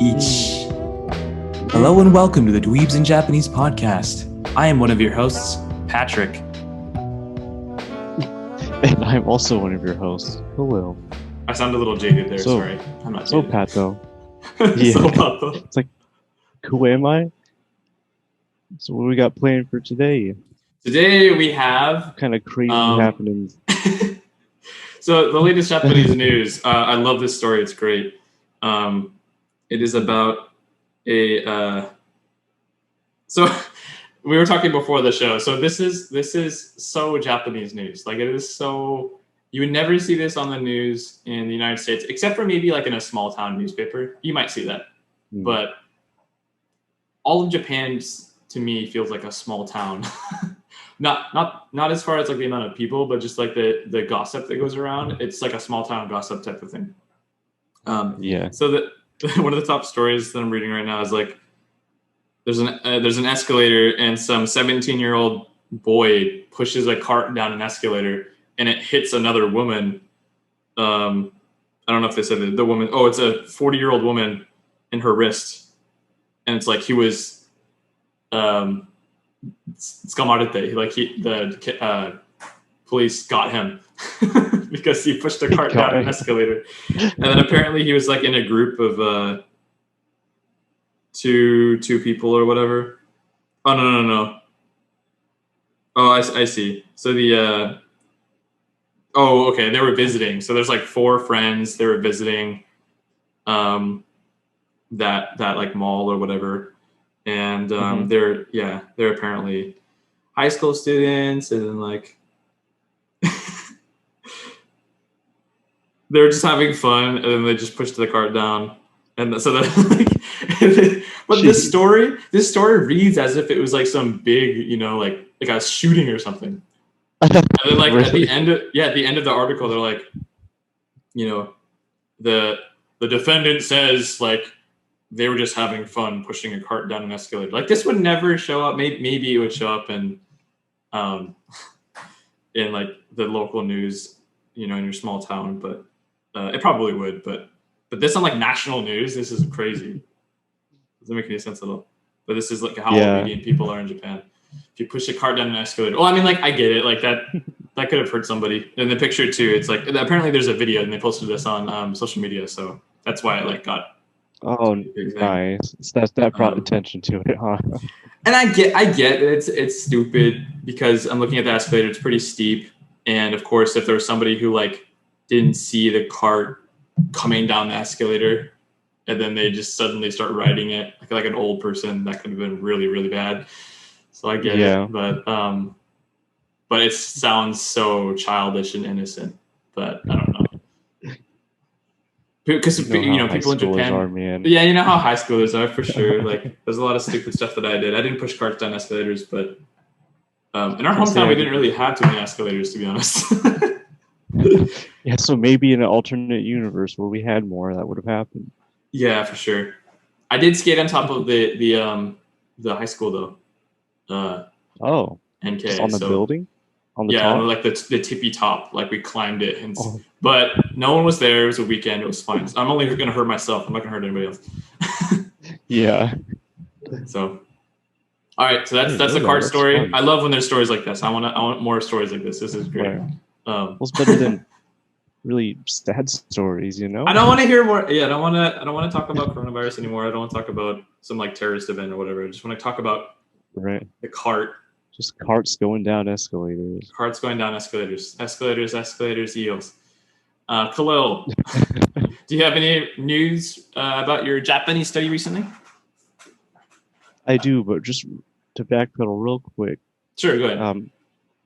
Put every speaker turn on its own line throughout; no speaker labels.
Ich. Hello and welcome to the Dweebz Japanese Podcast. I am one of your hosts, Patrick.
And I'm also one of your hosts, Khalil.
I sound a little jaded there, sorry. I'm not
so
jaded.
Pat, though.
So Pat, though.
It's like, who am I? So what do we got planned for today?
Today we have...
What kind of crazy happenings?
So the latest Japanese news. I love this story. It's great. It is about a... So we were talking before the show. So this is so Japanese news. Like, it is so... You would never see this on the news in the United States, except for maybe like in a small town newspaper. You might see that. But all of Japan, to me, feels like a small town. not as far as like the amount of people, but just like the gossip that goes around. It's like a small town gossip type of thing. So one of the top stories that I'm reading right now is like there's an escalator and some 17-year-old boy pushes a cart down an escalator and it hits another woman. I don't know if they said the woman. Oh, it's a 40-year-old woman in her wrist, and it's like he was tsukamarete. Like the police got him because he pushed a cart down an escalator, and then apparently he was like in a group of two people or whatever. Oh no. Oh, I see. So oh, okay. They were visiting. So there's like 4 friends. They were visiting that like mall or whatever. And they're apparently high school students, and then like they're just having fun, and then they just pushed the cart down. And so that but this story reads as if it was like some big, like a shooting or something. And then like really? at the end of the article, they're like, the defendant says like they were just having fun pushing a cart down an escalator. Like, this would never show up. Maybe it would show up in like the local news, in your small town, but it probably would. But this on like national news, this is crazy. Doesn't make any sense at all. But this is like how obedient people are in Japan. If you push a cart down an escalator, I mean, like, I get it. Like that could have hurt somebody. In the picture too, it's like apparently there's a video and they posted this on social media, so that's why it like got.
Oh, nice. That brought attention to it, huh?
And I get it's stupid because I'm looking at the escalator. It's pretty steep, and of course, if there was somebody who like didn't see the cart coming down the escalator, and then they just suddenly start riding it like an old person, that could have been really, really bad. So I get it, but it sounds so childish and innocent. But I don't know, because people in Japan you know how high schoolers are for sure. Like, there's a lot of stupid stuff that I did. I didn't push carts down escalators, but in our hometown we didn't really have too many escalators, to be honest.
Yeah, so maybe in an alternate universe where we had more, that would have happened.
Yeah, for sure. I did skate on top of the high school though.
NK, just on the building, on the top?
Like the tippy top, like we climbed it, but no one was there. It was a weekend. It was fine. I'm only going to hurt myself. I'm not going to hurt anybody else.
Yeah.
So, all right. So that's the cart story. Fun. I love when there's stories like this. I want more stories like this. This is great.
Yeah. Well, it's better than really sad stories,
I don't want to hear more. Yeah, I don't want to talk about coronavirus anymore. I don't want to talk about some like terrorist event or whatever. I just want to talk about the cart.
Just carts going down escalators.
Carts going down escalators. Escalators, eels. Khalil, do you have any news about your Japanese study recently?
I do, but just to backpedal real quick.
Sure, go ahead.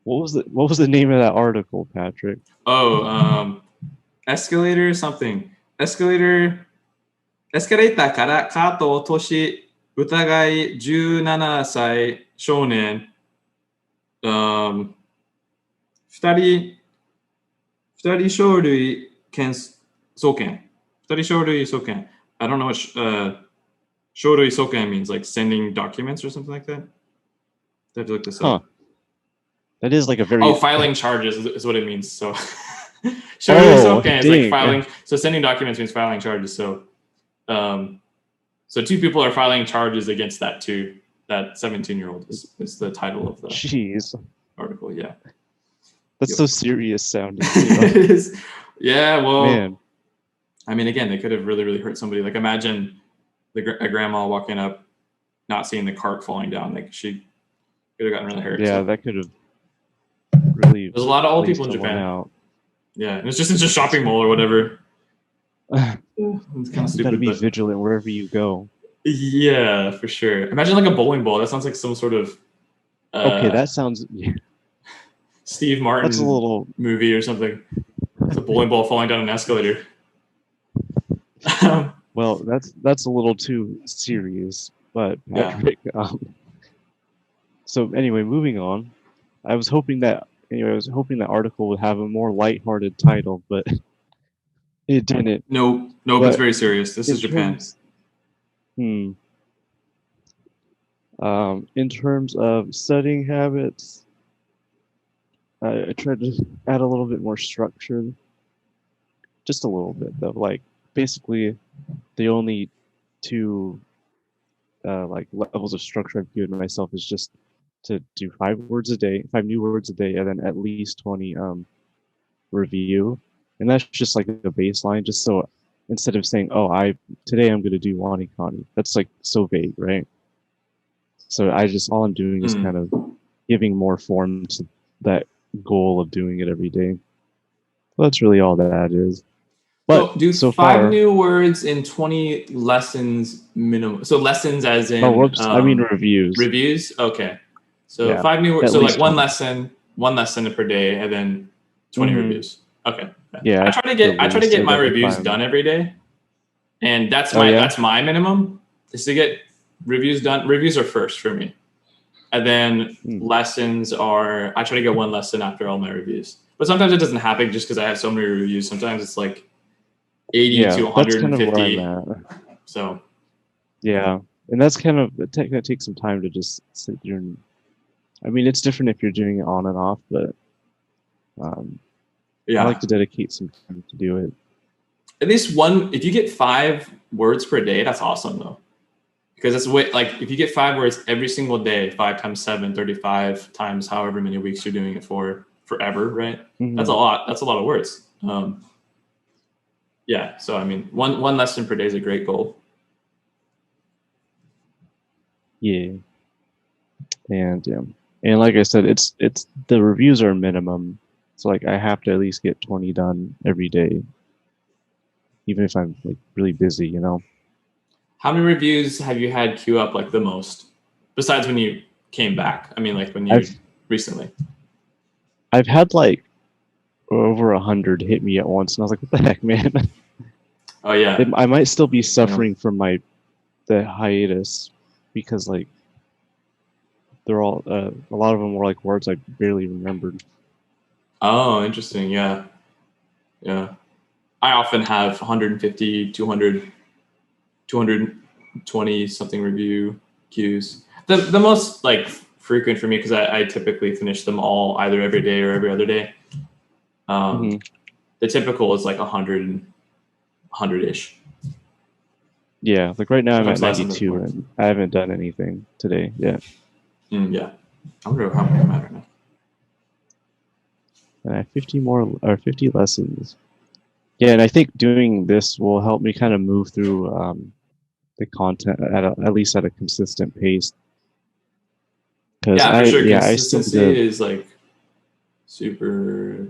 What was the name of that article, Patrick?
Oh, escalator something. Escalator からカートを落とし疑い17歳少年2人書類送検 2人書類送検 I don't know what 書類送検 means, like sending documents or something like that. I have to look this up.
That is like a very...
filing charges is what it means. So Sure, it's okay. It's like filing. So sending documents means filing charges. So, So 2 people are filing charges against that 17-year-old is the title of the
Jeez,
article. Yeah.
that's
Yep.
so serious sounding.
It is. Yeah, well,
Man,
I mean, again, they could have really, really hurt somebody. Like, imagine a grandma walking up, not seeing the cart falling down. Like, she could have gotten really hurt.
yeah,
So.
that could have really.
There's a lot of old
placed
people in
someone
Japan.
Out.
Yeah, and it's just a shopping mall or whatever. It's kind of
You gotta
stupid.
be
But
vigilant wherever you go.
yeah, for sure. Imagine like a bowling ball. That sounds like some sort of
Okay, that sounds.
Steve Martin
That's a little.
movie or something. It's a bowling ball falling down an escalator.
Well, that's a little too serious, but
Yeah.
Patrick. So anyway, moving on. I was hoping that article would have a more lighthearted title, but it didn't.
Nope,
But
it's very serious. This is Japan.
In terms of studying habits, I tried to add a little bit more structure, just a little bit though. Like basically, the only 2 like levels of structure I've given myself is just to do 5 new words a day, and then at least 20 review, and that's just like a baseline. Just so instead of saying, "Oh, today I'm going to do wanikani," that's like so vague, right? So all I'm doing is kind of giving more form to that goal of doing it every day. Well, that's really all that is. But
so do
so
5
far,
new words in 20 lessons minimum. So lessons as in
I mean reviews.
Reviews? Okay. So
Yeah,
5 new words.
at
So like
least
one
20.
lesson per day, and then 20 reviews. Okay.
Yeah,
I try to get my reviews done every day, and that's my minimum is to get reviews done. Reviews are first for me, and then lessons are. I try to get 1 lesson after all my reviews, but sometimes it doesn't happen just because I have so many reviews. Sometimes it's like 80 to 150.
That's kind of where I'm at.
So
yeah, and that's kind of that takes some time to just sit there and. I mean, it's different if you're doing it on and off, but I like to dedicate some time to do it.
At least 1. If you get 5 words per day, that's awesome though, because that's like if you get 5 words every single day, 5 times 7, 35 times however many weeks you're doing it for forever, right? Mm-hmm. That's a lot. That's a lot of words. Yeah. So I mean, one lesson per day is a great goal.
Yeah. And like I said, it's the reviews are minimum. So like I have to at least get 20 done every day, even if I'm like really busy, you know.
How many reviews have you had queue up like the most, besides when you came back? I mean, like when you recently.
I've had like over 100 hit me at once, and I was like, "What the heck, man?"
Oh yeah.
I might still be suffering from the hiatus because like. They're all a lot of them were like words I barely remembered.
Oh, interesting. Yeah. I often have 150, 200, 220 something review queues. The most like frequent for me, because I typically finish them all either every day or every other day. The typical is like 100-ish.
Yeah, like right now I'm at 92 and I haven't done anything today yet.
Yeah, I wonder how many I'm at right now.
And I have 50 lessons. Yeah, and I think doing this will help me kind of move through the content at least at a consistent pace.
Yeah, for sure. Consistency is like super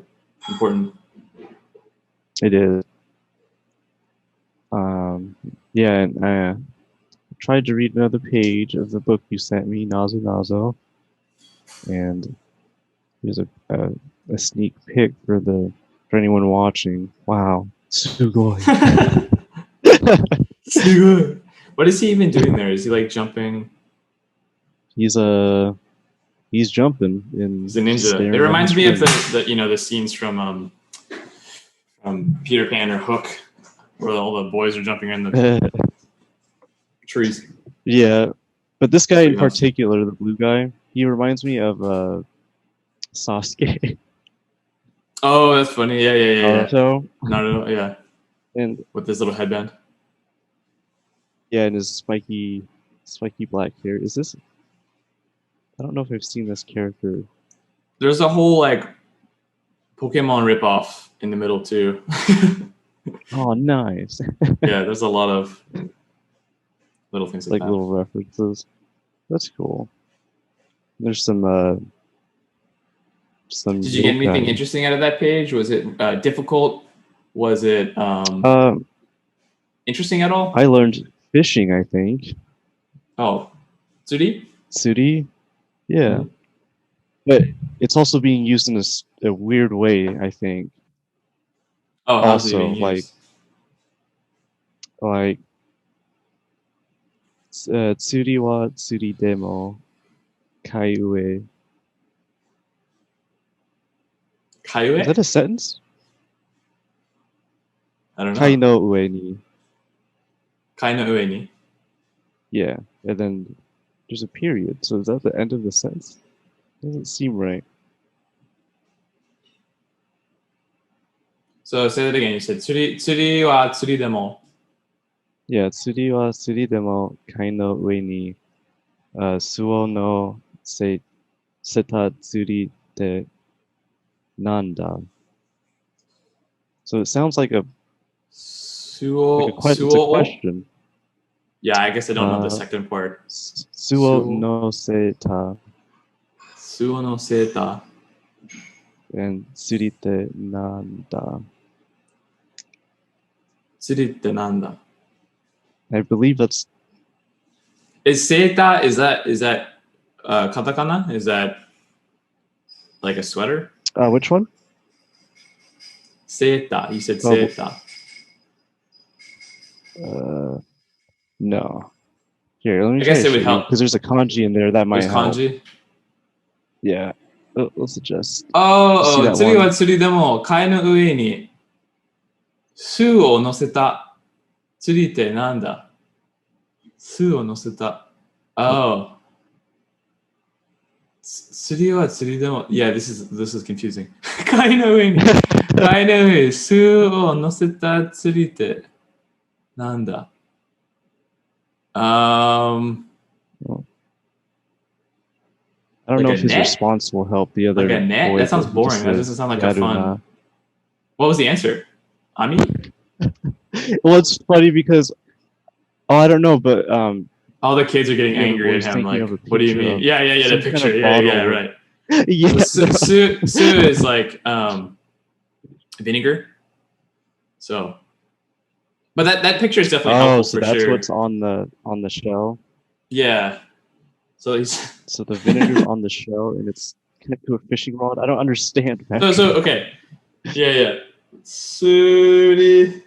important.
It is. Yeah, and I tried to read another page of the book you sent me, Nazo Nazo, and here's a sneak peek for anyone watching. Wow, sugoi.
Sugoi. What is he even doing there? Is he like jumping?
He's jumping in.
He's a ninja. It reminds me of the scenes from Peter Pan or Hook, where all the boys are jumping in the trees.
Yeah, but this guy in particular, the blue guy, he reminds me of Sasuke.
Oh, that's funny. Yeah.
So
Naruto, yeah.
And
with this little headband.
Yeah, and his spiky black hair. Is this? I don't know if I've seen this character.
There's a whole like Pokemon ripoff in the middle too.
Oh, nice.
Yeah, there's a lot of little things like that.
Little references. That's cool. There's some.
Did you get anything interesting out of that page? Was it difficult? Was it interesting at all?
I learned fishing, I think.
Oh, tsuri?
Tsuri? Yeah. But it's also being used in a weird way, I think.
Oh, how's it
Also,
being used?
tsuri wa tsuri demo kai ue.
Kaiue?
Is that a sentence?
I don't know.
Kai no ue ni.
Kai no ue ni.
Yeah, and then there's a period. So is that the end of the sentence? Doesn't seem right.
So say that again. You said tsuri wa tsuri demo.
Yeah, tsuri wa tsuri demo kai no ue ni suo no seta tsuri de nanda. So it sounds like a
Suo.
it's a question.
Yeah, I guess I don't know the second part.
Suo no seta
Suo no seta.
and tsuri de nanda.
Tsuri de nanda.
I believe that's.
Is seta, is that katakana? Is that like a sweater?
Which one?
Seta. You said seta.
No. Here, let me.
I guess it would help
because there's a kanji in there that might help.
Kanji.
Yeah. Let's adjust.
Tsuri wa tsuri demo kai no ue ni su o noseta tsuri te nanda? Su o noseta. Oh. Tsuri wa tsuri demo. Yeah, this is confusing. Kai no ue ni kai no ue su o noseta tsuri te nanda?
I don't
like
know if his
net?
response will help the other.
Like a net? That sounds boring. That doesn't sound like a fun. What was the answer? Ami?
Well, it's funny because I don't know, but
all the kids are getting angry at him. Like, what do you mean? Yeah, the picture. Yeah, right.
Yeah.
Su is like vinegar. So, but that picture is definitely helpful
so
for
that's
sure.
what's on the shell.
Yeah. So
the vinegar's on the shell and it's connected to a fishing rod. I don't understand.
So okay. Yeah. Tsuri.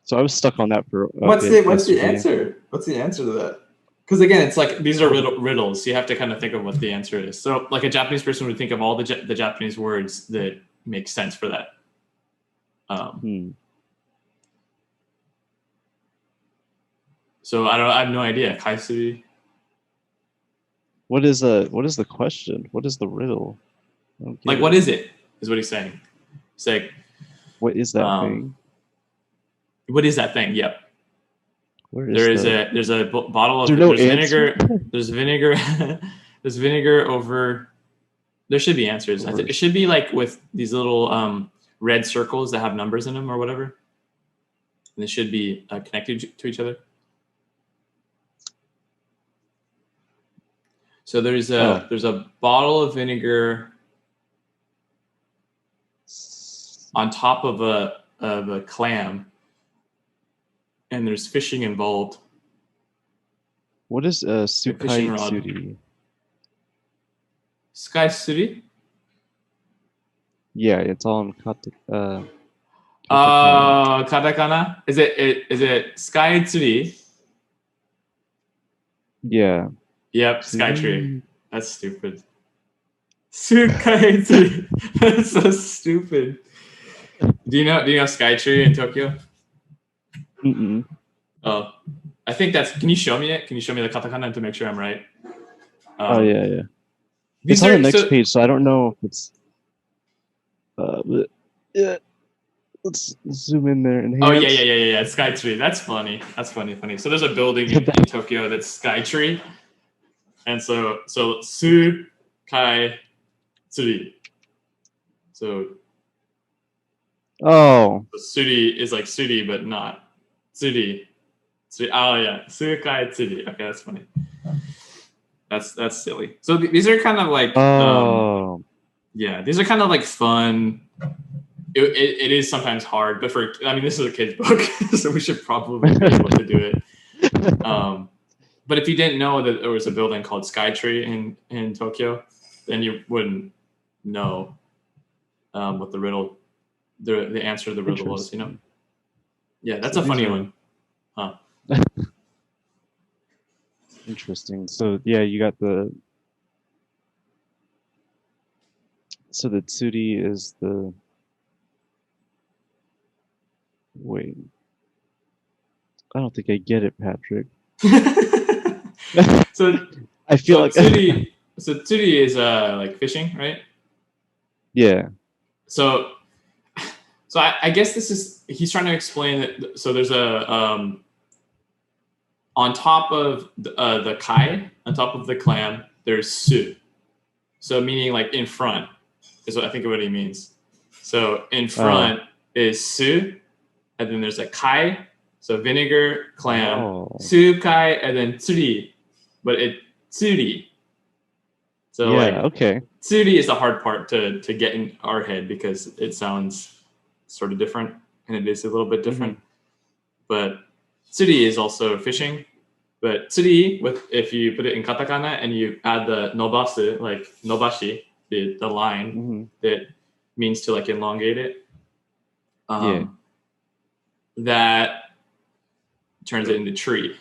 So I was stuck on that for.
What's the answer? What's the answer to that? Because again, it's like these are riddles. You have to kind of think of what the answer is. So, like a Japanese person would think of all the Japanese words that make sense for that. So I have no idea. Kaisuri.
What is the question? What is the riddle?
Like, what is it? Is what he's saying. It's like,
what is that thing?
What is that thing? Yep. There's a bottle of
vinegar.
There's vinegar. There's vinegar over. There should be answers. It should be like with these little red circles that have numbers in them or whatever. And they should be connected to each other. So there's a bottle of vinegar on top of a clam, and there's fishing involved.
What is Sukai Tsuri?
Sky Tsuri?
Yeah, it's all in katakana.
Katakana? Is it Sky Tsuri?
Yeah.
Yep, Sky Tree. That's stupid. Sukai Tsuri. That's so stupid. Do you know Sky Tree in Tokyo?
Mm-mm.
Oh, I think that's. Can you show me it? Can you show me the katakana to make sure I'm right?
Yeah. It's on the next page, so I don't know if it's. let's zoom in there. Enhance.
Oh yeah. Skytree. That's funny. So there's a building in Tokyo that's Skytree, and so Su Kai Tsuri. So Tsuri is like Tsuri, but not Tsuri. Oh yeah, Su Kai Tsuri. Okay, that's funny. That's silly. So these are kind of like these are kind of like fun. It is sometimes hard, but this is a kid's book, so we should probably be able to do it. But if you didn't know that there was a building called Skytree in Tokyo, then you wouldn't know what the riddle, the answer to the riddle was. Yeah, that's a funny one, huh?
Interesting. So yeah, you got the tsuri is the. Wait, I don't think I get it, Patrick.
So
I feel like
tsuri is like fishing, right?
Yeah.
So I guess he's trying to explain that. So there's a on top of the kai, on top of the clam, there's su. So meaning like in front is what I think of what he means. So in front is su. And then there's a kai, so vinegar, clam, su kai, and then tsuri, but tsuri. So
okay.
Tsuri is the hard part to get in our head because it sounds sort of different, and it is a little bit different. But tsuri is also fishing. But tsuri, if you put it in katakana and you add the nobasu, like nobashi, the line that means to like elongate it. That turns it into tree,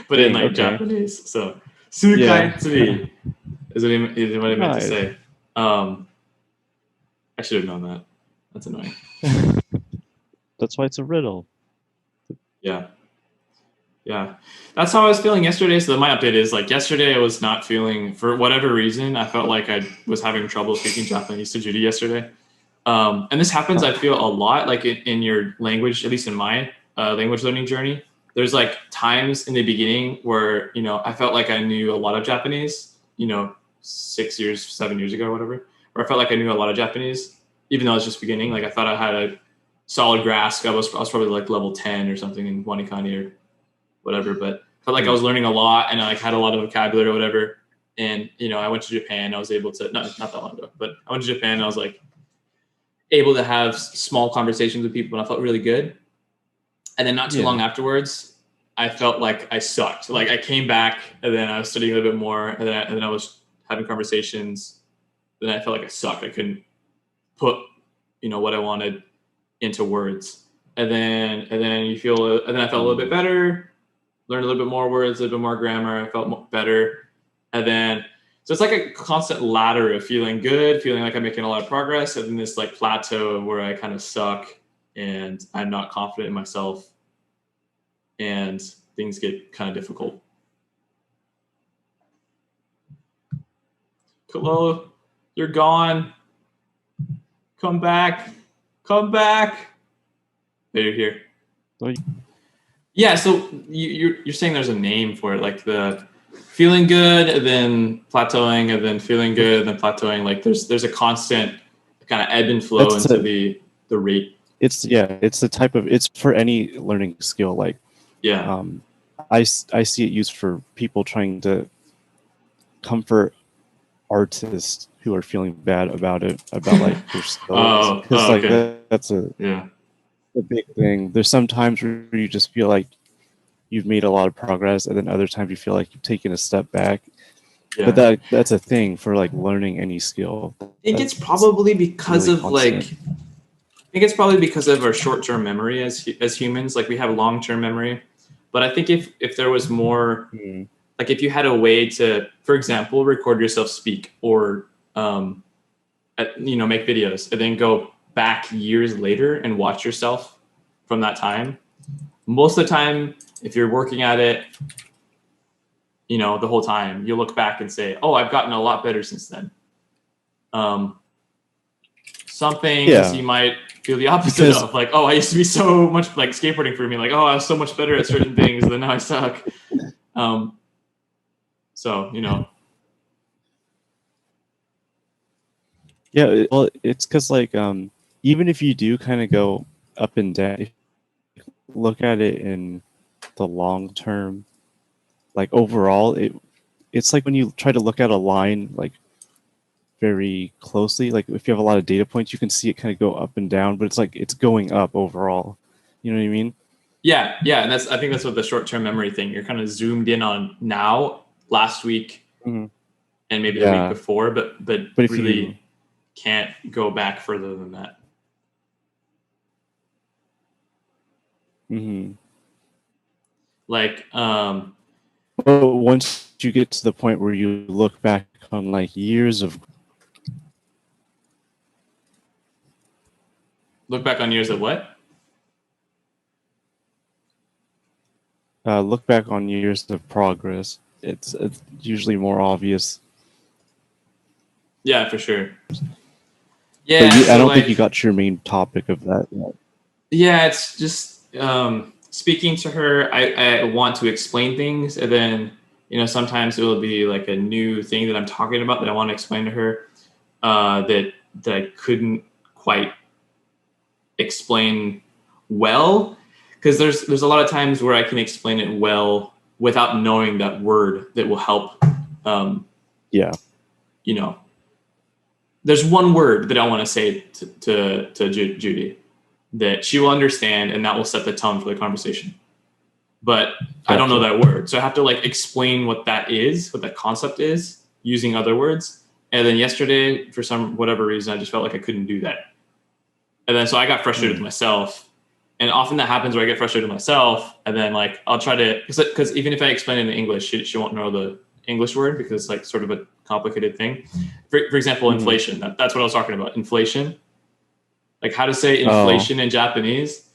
but in like Japanese. So sukai tsuri is what he meant to say. I should have known that. That's annoying.
That's why it's a riddle.
Yeah. That's how I was feeling yesterday. So my update is like yesterday I was not feeling, for whatever reason, I felt like I was having trouble speaking Japanese to Judy yesterday. And this happens, I feel, a lot, like in your language, at least in my language learning journey. There's like times in the beginning where, I felt like I knew a lot of Japanese, 7 years ago or whatever, where I felt like I knew a lot of Japanese, even though I was just beginning. Like I thought I had a solid grasp. I was probably like level 10 or something in Wanikani or whatever, but I felt like I was learning a lot and I had a lot of vocabulary or whatever. And, I went to Japan. I was able to, not that long ago, but I went to Japan and I was like, able to have small conversations with people, and I felt really good. And then not too long afterwards, I felt like I sucked. Like I came back and then I was studying a little bit more, and then I was having conversations. Then I felt like I sucked. I couldn't put, what I wanted into words. And then I felt a little bit better, learned a little bit more words, a little bit more grammar. I felt better. And then so it's like a constant ladder of feeling good, feeling like I'm making a lot of progress, and then this like plateau where I kind of suck and I'm not confident in myself and things get kind of difficult. Hello, you're gone. Come back. There, you're here. Yeah, so you're saying there's a name for it, like the feeling good and then plateauing and then feeling good and then plateauing. Like there's a constant kind of ebb and flow into the rate.
It's the type of, it's for any learning skill. Like I see it used for people trying to comfort artists who are feeling bad about it, about like their skills. Because that's a big thing. There's some times where you just feel like you've made a lot of progress, and then other times you feel like you've taken a step back. But that's a thing for like learning any skill.
I think it's probably because of our short-term memory as humans. Like we have long-term memory, but I think if there was more, like if you had a way to, for example, record yourself speak or make videos and then go back years later and watch yourself from that time. Most of the time, if you're working at it, the whole time, you'll look back and say, "Oh, I've gotten a lot better since then." Some things
Yeah.
you might feel the opposite of. Like, oh, I used to be so much like skateboarding for me. Like, oh, I was so much better at certain things, and then now I suck. So,
Yeah, well, it's because like even if you do kind of go up and down, if you look at it in the long term, like overall, it's like when you try to look at a line like very closely, like if you have a lot of data points, you can see it kind of go up and down, but it's like it's going up overall. You know what I mean?
Yeah, and I think that's what the short-term memory thing. You're kind of zoomed in on now, last week,
Mhm.
and maybe the week before, but
if
really can't go back further than that.
Mm-hmm.
Like,
But once you get to the point where you look back on like years of
look back on years of what?
look back on years of progress, it's usually more obvious.
Yeah, for sure. Yeah,
But I don't think you got to your main topic of that yet.
Yeah, it's just speaking to her. I want to explain things, and then sometimes it will be like a new thing that I'm talking about that I want to explain to her that I couldn't quite explain well, because there's a lot of times where I can explain it well without knowing that word that will help. There's one word that I want to say to Judy that she will understand, and that will set the tone for the conversation. But I don't know that word, so I have to like explain what that is, what that concept is, using other words. And then yesterday, for whatever reason, I just felt like I couldn't do that. And then so I got frustrated with myself. And often that happens where I get frustrated with myself, and then like I'll try to, because even if I explain it in English, she won't know the English word because it's like sort of a complicated thing. For example, inflation. That's what I was talking about. Inflation. Like how to say inflation in Japanese.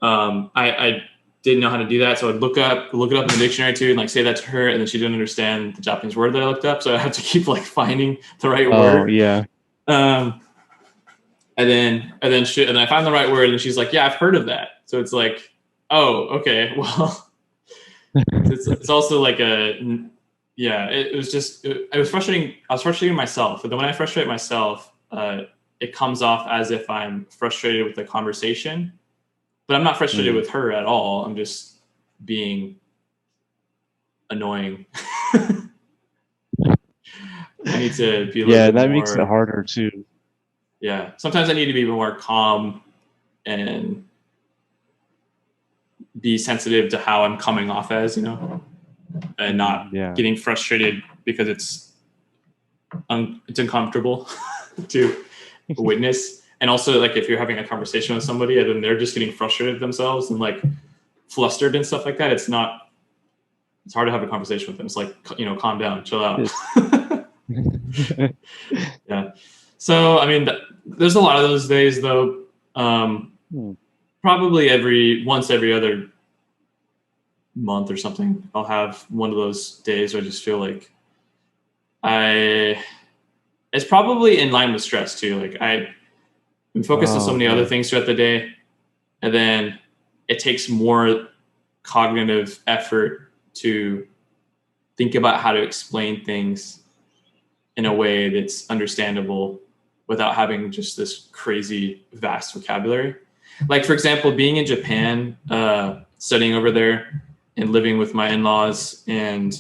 I didn't know how to do that, so I'd look it up in the dictionary too, and like say that to her, and then she didn't understand the Japanese word that I looked up, so I had to keep like finding the right word.
Yeah.
And then I find the right word, and she's like, "Yeah, I've heard of that." So it's like, "Oh, okay, well." It's also like it was frustrating. I was frustrating myself, but then when I frustrate myself, it comes off as if I'm frustrated with the conversation, but I'm not frustrated with her at all. I'm just being annoying. I need to be a little bit
that
more,
makes it harder too.
Yeah, sometimes I need to be more calm and be sensitive to how I'm coming off as, and not getting frustrated because it's uncomfortable to witness. And also, like, if you're having a conversation with somebody and then they're just getting frustrated themselves and like flustered and stuff like that, it's hard to have a conversation with them. It's like, calm down, chill out. Yeah. So, I mean, there's a lot of those days though. Probably once every other month or something, I'll have one of those days where I just feel like it's probably in line with stress too. Like I'm focused on so many other things throughout the day, and then it takes more cognitive effort to think about how to explain things in a way that's understandable without having just this crazy vast vocabulary. Like, for example, being in Japan, studying over there and living with my in-laws and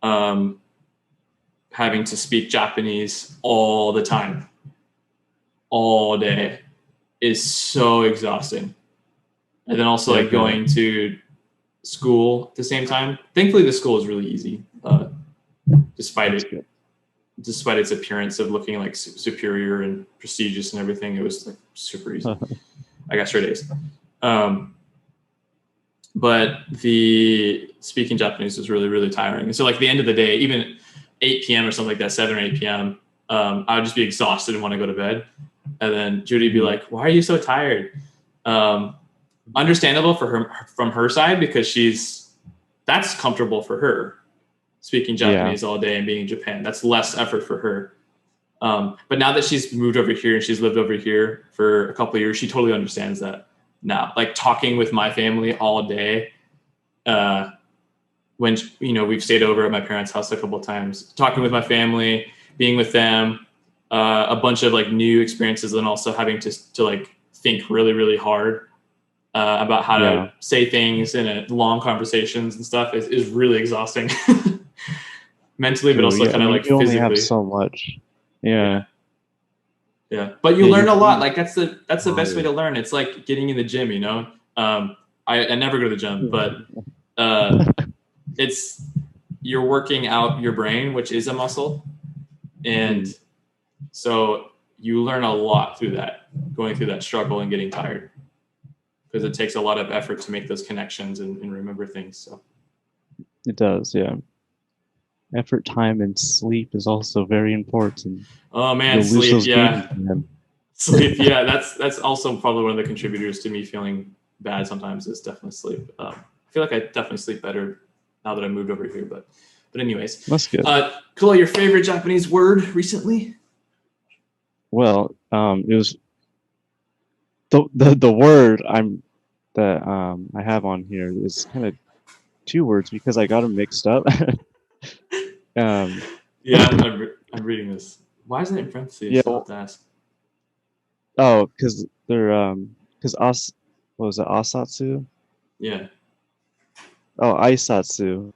having to speak Japanese all the time, all day, is so exhausting. And then also like going to school at the same time. Thankfully, the school is really easy, despite its appearance of looking like superior and prestigious and everything. It was like super easy. I got straight A's. But the speaking Japanese was really, really tiring. And so like the end of the day, even 8 p.m. or something like that, 7 or 8 p.m., I would just be exhausted and want to go to bed. And then Judy would be like, "Why are you so tired?" Understandable from her side, because that's comfortable for her, speaking Japanese all day and being in Japan. That's less effort for her. But now that she's moved over here and she's lived over here for a couple of years, she totally understands that now. Like talking with my family all day, when we've stayed over at my parents' house a couple of times, talking with my family, being with them, a bunch of like new experiences, and also having to like think really, really hard about how to say things in long conversations and stuff is really exhausting mentally, but also kind of like
you
physically.
Only have so much. Yeah.
But you learn a lot. Like that's the best way to learn. It's like getting in the gym, I never go to the gym, but you're working out your brain, which is a muscle. And so you learn a lot through that, going through that struggle and getting tired, because it takes a lot of effort to make those connections and remember things. So
it does. Yeah. Effort, time, and sleep is also very important.
Oh man, sleep, yeah. Sleep, yeah. That's also probably one of the contributors to me feeling bad sometimes, is definitely sleep. I feel like I definitely sleep better now that I moved over here. But anyways,
that's good.
Kula, your favorite Japanese word recently?
Well, it was the word I have on here is kind of two words because I got them mixed up.
I'm reading this. Why isn't it in parentheses?
Yeah,
I'll have to ask.
Oh, because they're what was it, Asatsu?
Yeah.
Oh, Aisatsu.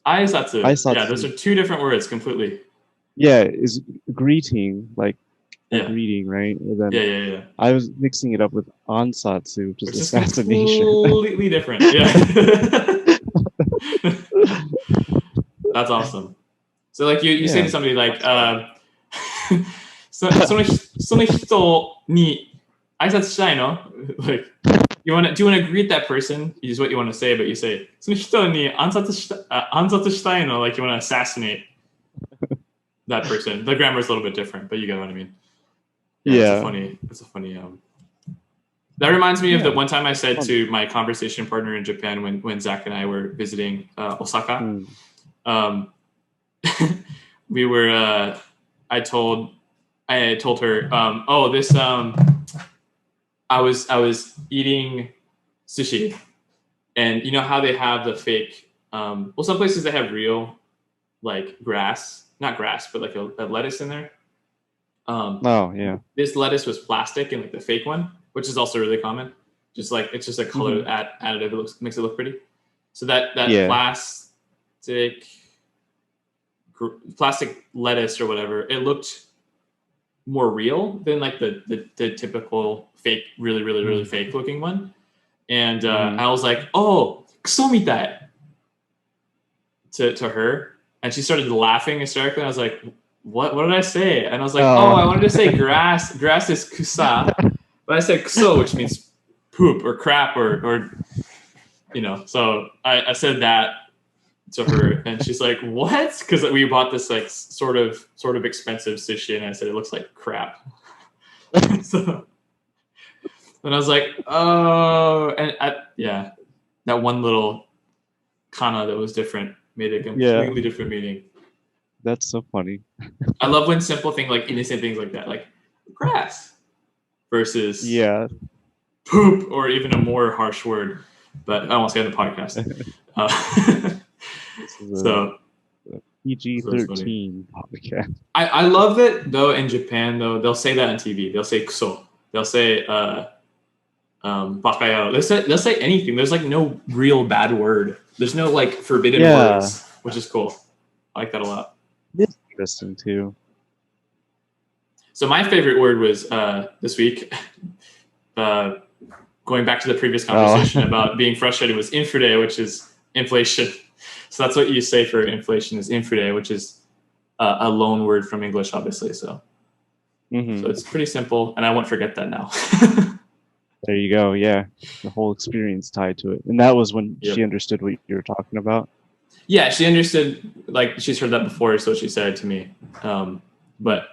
Aisatsu. Yeah, those are two different words completely.
Yeah, is greeting, like a greeting, right? And then
yeah.
I was mixing it up with Ansatsu, which is assassination.
Completely different. Yeah. That's awesome. So like you say to somebody like, その人に挨拶したいの? Like, do you want to greet that person? Is what you want to say, but you say その人に暗殺したいの? Like you want to assassinate that person. The grammar is a little bit different, but you get what I mean.
Yeah.
It's a funny. That reminds me of the one time I said to my conversation partner in Japan when Zach and I were visiting Osaka. We were. I told her, I was eating sushi, and you know how they have the fake. Some places they have real, like not grass, but like a lettuce in there. This lettuce was plastic, and like the fake one, which is also really common. Just like it's just a color additive. It makes it look pretty. So that plastic lettuce or whatever, it looked more real than like the typical fake, really, really, really fake looking one. And I was like, "Oh, kuso mitai," to her, and she started laughing hysterically. I was like, What did I say? And I was like, I wanted to say grass. Grass is kusa, but I said kuso, which means poop or crap or So I said that to her, and she's like, "What?" Because we bought this like sort of expensive sushi, and I said it looks like crap. So, and I was like, "Oh," and that one little kana that was different made a completely different meaning.
That's so funny.
I love when simple things, like innocent things like that, like grass versus poop, or even a more harsh word. But I won't say on the podcast. So
PG-13 podcast.
I love that though. In Japan, though, they'll say that on TV. They'll say kuso. They'll say bakayaro. They'll say anything. There's like no real bad word. There's no like forbidden words, which is cool. I like that a lot.
It's interesting too.
So my favorite word was this week, going back to the previous conversation about being frustrated, was infure, which is inflation. So that's what you say for inflation, is infure, which is a loan word from English, obviously. So it's pretty simple, and I won't forget that now.
There you go. Yeah, the whole experience tied to it, and that was when she understood what you were talking about.
Yeah, she understood. Like she's heard that before, so she said it to me. But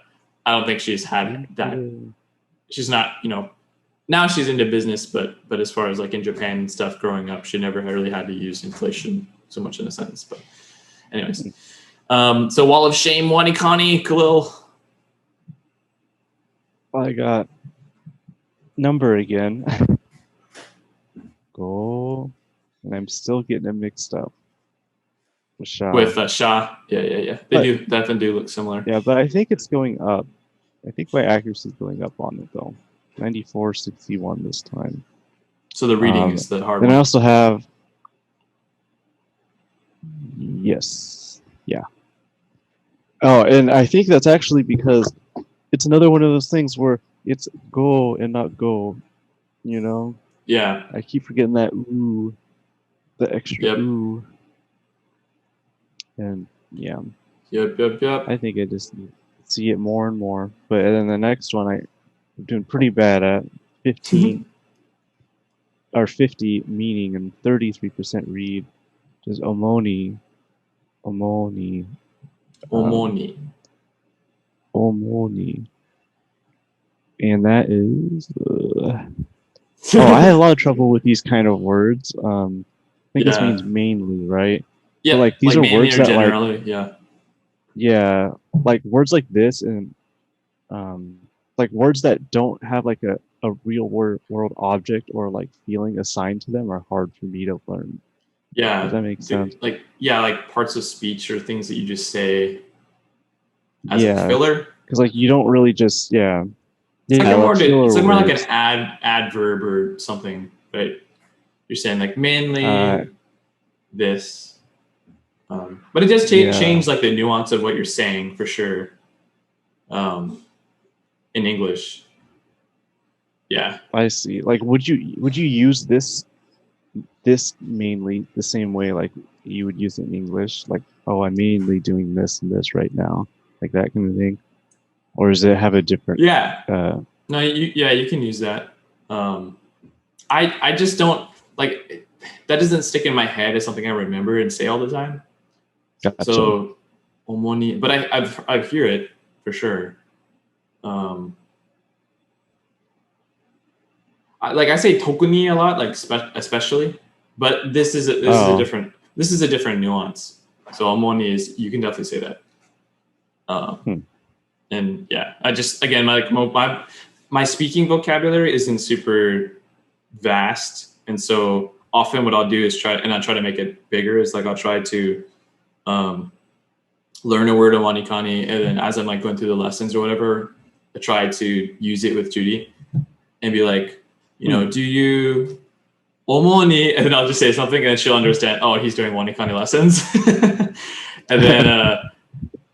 I don't think she's had that. She's not, now she's into business, but as far as like in Japan and stuff growing up, she never really had to use inflation so much in a sentence. But anyways, so Wall of Shame, Wanikani, Khalil,
I got number again. Go. And I'm still getting it mixed up. With Sha.
With Sha. Yeah. They definitely do look similar.
Yeah, but I think it's going up. I think my accuracy is going up on it though. 94.61 this time.
So the reading is the hard
then
one.
I also have. Yes. Yeah. Oh, and I think that's actually because it's another one of those things where it's go and not go. You know?
Yeah.
I keep forgetting that ooh. The extra ooh. And yeah.
Yep.
I think I just need to see it more and more. But then the next one I'm doing pretty bad at 15 or 50 meaning and 33% read. Just omoni. Omoni. And that is I had a lot of trouble with these kind of words. I think this means mainly, right?
Yeah,
but like these are words that
generally,
yeah, like words like this and like words that don't have like a real world object or like feeling assigned to them are hard for me to learn.
Yeah.
Does that make sense?
Like parts of speech or things that you just say as a filler.
Because like you don't really just
It's like more like an adverb or something, right? You're saying like mainly this. But it does change like the nuance of what you're saying for sure. In English. Yeah.
I see. Like would you use this mainly the same way like you would use it in English? Like, oh, I'm mainly doing this and this right now. Like that kind of thing. Or does it have a different
No, you can use that. I just don't like that doesn't stick in my head as something I remember and say all the time.
Gotcha.
So omoni, but I hear it for sure. I say tokuni a lot, like especially, but this is a different nuance. So omoni is, you can definitely say that. And yeah, I just, again, my speaking vocabulary isn't super vast, and so often what I'll do is try to make it bigger. Is like I'll try to learn a word in Wanikani, and then as I'm like going through the lessons or whatever, I try to use it with Judy and be like, do you omoni? And then I'll just say something, and she'll understand. Oh, he's doing Wanikani lessons, and then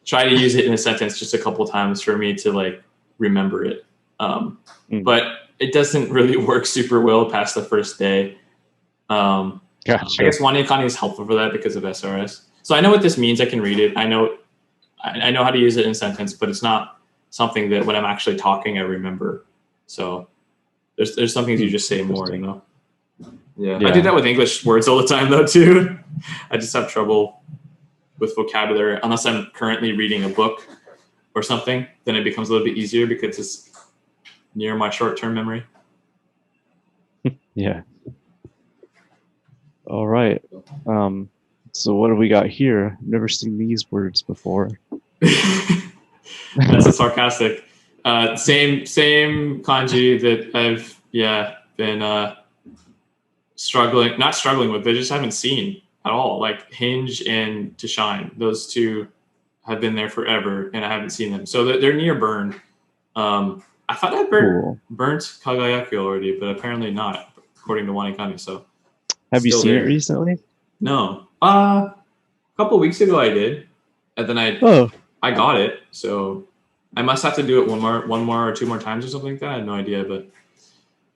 try to use it in a sentence just a couple times for me to like remember it. But it doesn't really work super well past the first day.
Gotcha.
I guess Wanikani is helpful for that because of SRS. So I know what this means. I can read it. I know how to use it in a sentence, but it's not something that when I'm actually talking, I remember. So there's some things you just say more, Yeah. I do that with English words all the time though too. I just have trouble with vocabulary unless I'm currently reading a book or something. Then it becomes a little bit easier because it's near my short-term memory.
Yeah. All right. So what do we got here? Never seen these words before.
That's a sarcastic. Same kanji that I've been not struggling with, but I just haven't seen at all. Like hinge and to shine, those two have been there forever, and I haven't seen them. So they're near burn. I thought I burnt kagayaki already, but apparently not, according to Wanikani. So
have you seen it recently?
No. A couple weeks ago I did, and then I got it. So I must have to do it one more or two more times or something like that. I had no idea, but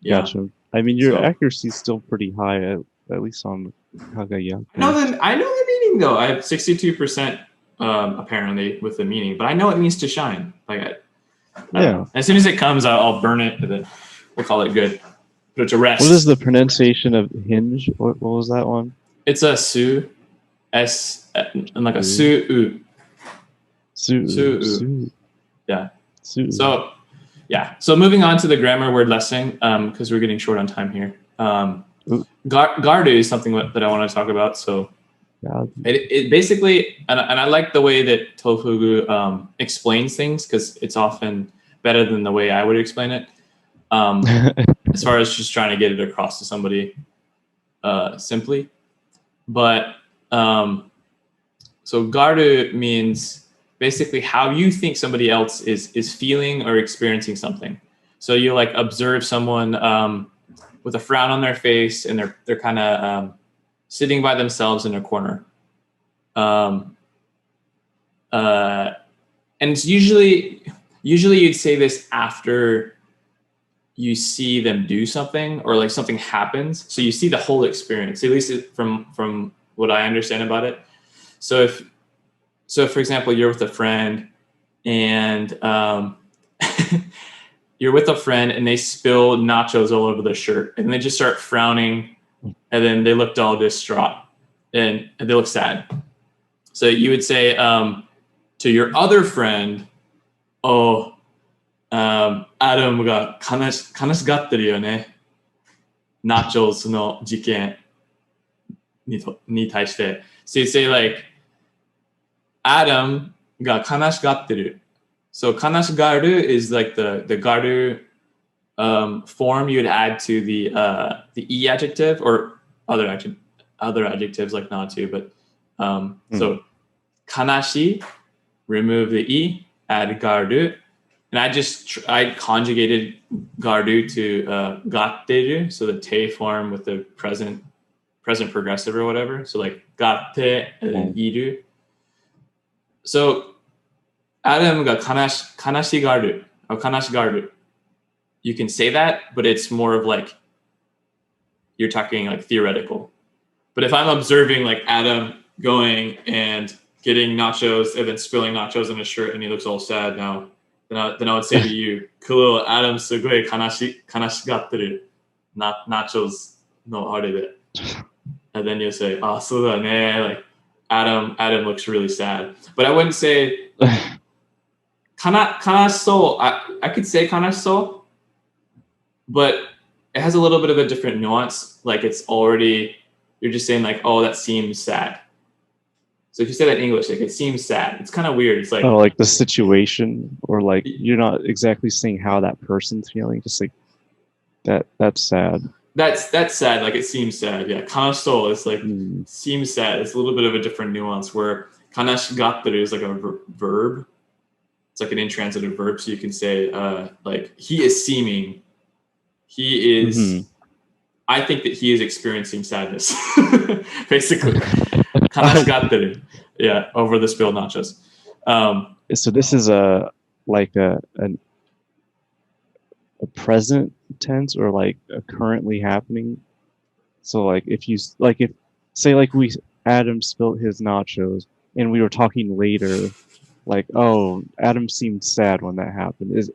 yeah.
Gotcha. I mean, your accuracy is still pretty high, at least on Kagayaki.
I know the meaning though. I have 62% apparently with the meaning, but I know it means to shine. Like as soon as it comes, I'll burn it, and then we'll call it good. Put it to rest.
What is the pronunciation of hinge? What was that one?
It's a su, s, and like a su. Yeah. So, yeah. So moving on to the grammar word lesson, because we're getting short on time here. Gardu is something that I want to talk about. So it basically, and I like the way that Tofugu explains things, because it's often
better than the way I would explain it. As far as just trying to get it across to somebody simply. But so garu means basically how you think somebody else is feeling or experiencing something. So you like observe someone with a frown on their face, and they're kind of sitting by themselves in a corner. And it's usually you'd say this after you see them do something or like something happens. So you see the whole experience, at least from what I understand about it. So for example, you're with a friend and you're with a friend and they spill nachos all over their shirt and they just start frowning and then they looked all distraught and they look sad. So you would say to your other friend, oh, Adam が悲しがってるよね。ナチョスの事件に対して。So you say like, Adam が悲しがってる. So 悲しがる is like the garu form you would add to the e adjective or other adjectives like not to, but so 悲し, remove the e, add garu. And I conjugated garu to gatteru, so the te form with the present progressive or whatever. So like gatte and then iru. So Adam ga kanashigaru or kanashigaru. You can say that, but it's more of like you're talking like theoretical. But if I'm observing like Adam going and getting nachos and then spilling nachos in his shirt and he looks all sad now, then I would say to you, Kuro, Adam すごい悲しがってる nachos no are de. And then you'll say, oh, そうだね, like Adam looks really sad. But I wouldn't say 悲しそう. I could say 悲しそう, but it has a little bit of a different nuance. Like it's already, you're just saying like, oh, that seems sad. So if you say that in English, like it seems sad. It's kind of weird. It's like,
oh, like the situation, or like you're not exactly saying how that person's feeling. Just like that's sad.
That's sad. Like it seems sad. Yeah, kanashi is like seems sad. It's a little bit of a different nuance where kanashigatteru is like a verb. It's like an intransitive verb. So you can say like he is seeming. He is. I think that he is experiencing sadness. Basically. Kanashigatteru. Yeah, over the spilled nachos.
So this is a present tense or like a currently happening. So like if say like Adam spilled his nachos and we were talking later, like, oh, Adam seemed sad when that happened.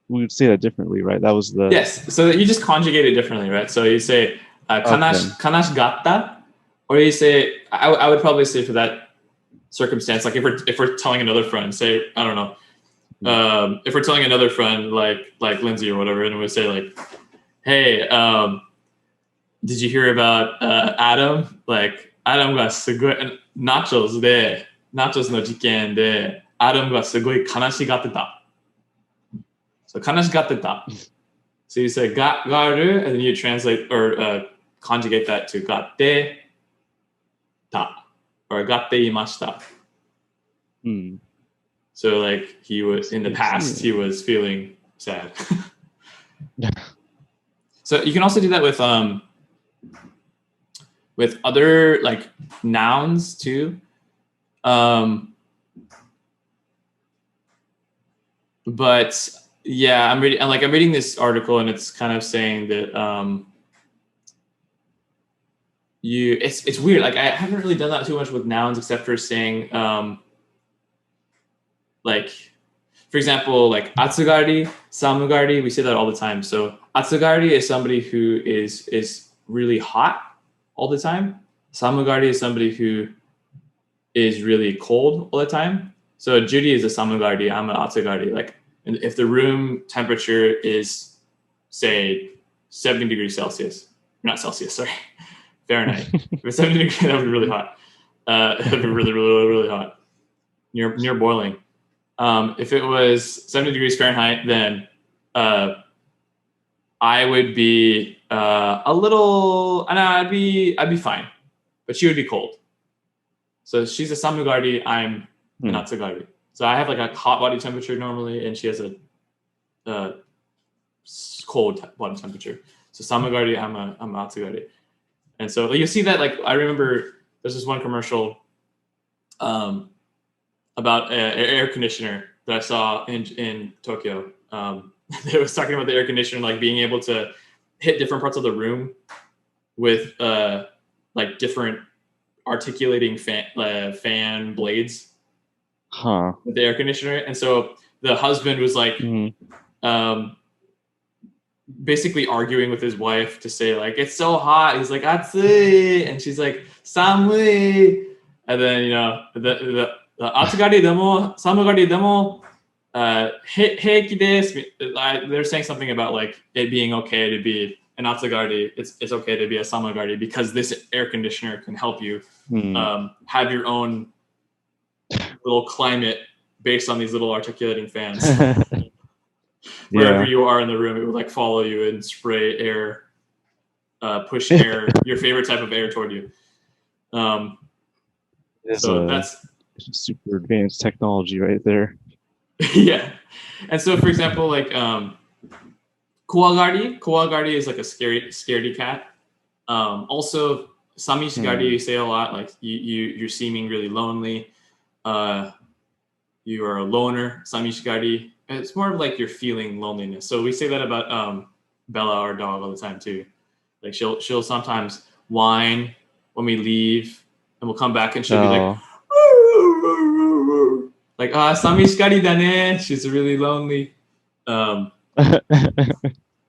We would say that differently, right? That was the
yes. So you just conjugate it differently, right? So you say kanashigatta. Or you say, I would probably say for that circumstance, like if we're telling another friend, say, I don't know, if we're telling another friend like Lindsay or whatever, and we say like, hey, did you hear about Adam? Like Adam がすごい nachos の事件で Adam がすごい悲しがってた. So 悲しがってた. So you say garu, and then you translate or conjugate that to gatte. Or gatte imashita. So like he was in the past, he was feeling sad. So you can also do that with other like nouns too. But yeah, I'm reading this article and it's kind of saying that it's weird. Like I haven't really done that too much with nouns except for saying like for example like atsugari, samugari, we say that all the time. So atsugari is somebody who is really hot all the time. Samugari is somebody who is really cold all the time. So Judy is a samugari, I'm an atsugari. Like if the room temperature is say 70 degrees Celsius, not Celsius, sorry. Fahrenheit. If it's 70 degrees, that would be really hot. That would be really, really, really hot. Near boiling.
If it was 70 degrees Fahrenheit, then I would be a little, and I'd be fine, but she would be cold. So she's a samugari, I'm an atsugari. So I have like a hot body temperature normally, and she has a cold body temperature. So samugari, I'm atsugari. And so like, you see that, like, I remember there's this one commercial about an air conditioner that I saw in Tokyo. It was talking about the air conditioner, like being able to hit different parts of the room with like different articulating fan blades with the air conditioner. And so the husband was like basically arguing with his wife to say like, it's so hot. He's like, atsui, and she's like, samui. And then, you know, the atsugari demo, samugari demo, heiki desu. They're saying something about like it being okay to be an atsugari. It's okay to be a samugari because this air conditioner can help you have your own little climate based on these little articulating fans. Wherever you are in the room, it would like follow you and spray air, push air, your favorite type of air toward you. So that's
super advanced technology right there.
Yeah. And so, for example, like kowagari is like a scaredy cat. Also, samishigari you say a lot, like you're seeming really lonely. You are a loner, samishigari. It's more of like you're feeling loneliness. So we say that about Bella, our dog, all the time too. Like she'll sometimes whine when we leave, and we'll come back and she'll be like, samishigari da ne. She's really lonely.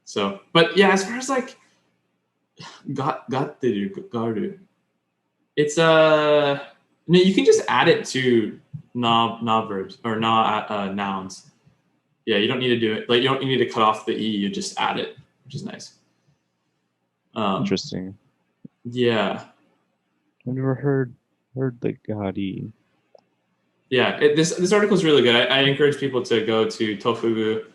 So, but yeah, as far as like garu, it's you can just add it to na verbs or nouns. Yeah, you don't need to do it. Like you don't need to cut off the e. You just add it, which is nice.
Interesting.
Yeah,
I've never heard the gari.
Yeah, this article is really good. I encourage people to go to Tofugu,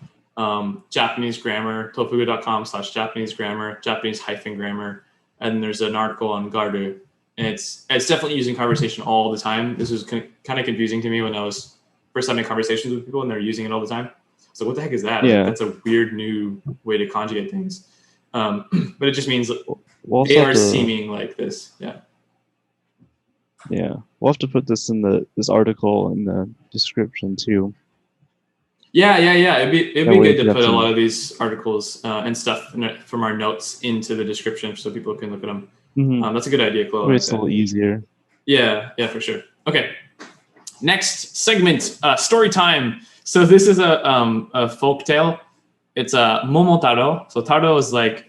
Japanese grammar, tofugu.com/Japanese grammar, Japanese-grammar, and there's an article on garu. And it's definitely using conversation all the time. This was kind of confusing to me when I was first having conversations with people and they're using it all the time. So what the heck is that?
Yeah.
Like, that's a weird new way to conjugate things. But it just means
they
are seeming like this. Yeah.
Yeah, we'll have to put this in this article in the description too.
Yeah. It'd be good to put a lot of these articles and stuff from our notes into the description so people can look at them. That's a good idea, Chloe.
It's a little easier.
Yeah, for sure. Okay. Next segment, story time. So this is a folk tale. It's a Momotaro. So taro is like